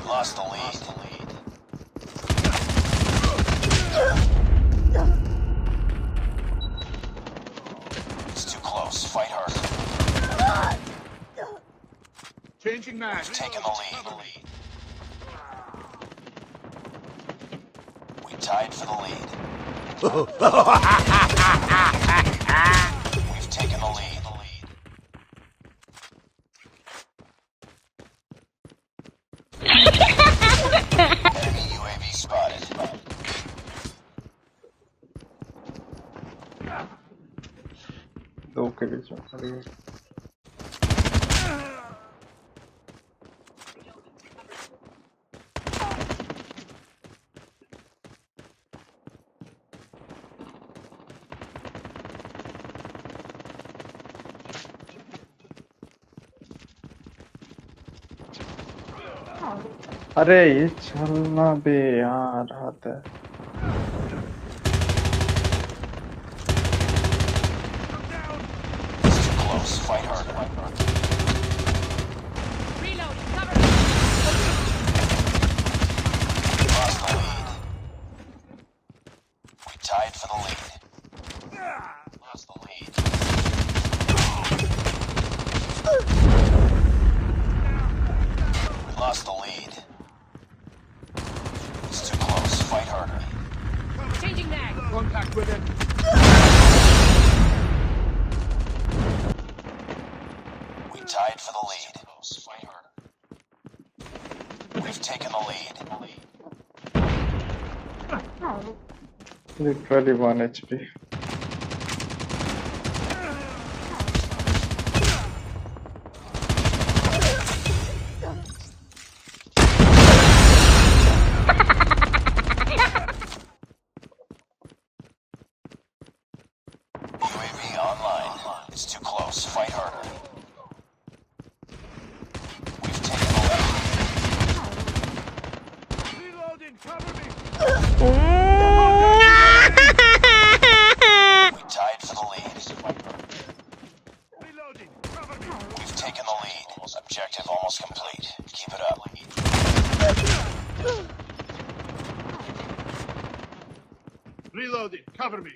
Lost the lead. It's too close. Fight harder. Changing mag. We've taken the lead. We tied for the lead. We've taken the lead. Enemy UAV spotted. दो के बीच में खड़ी है। अरे ये चलना बे यार हाथ है। It's too close. Fight harder. Reloading. Cover me. Lost the lead. We tied for the lead. Lost the lead. We lost the lead. It's too close. Fight harder. Changing mag. Contact with it. We tied for the lead. Fight harder. We've taken the lead. Literally 1 HP. UAV online. It's too close. Fight harder. We've taken the lead. Reloading. Cover me. We tied for the lead. Reloading. Cover me. We've taken the lead. Objective almost complete. Keep it up. Reloading. Cover me.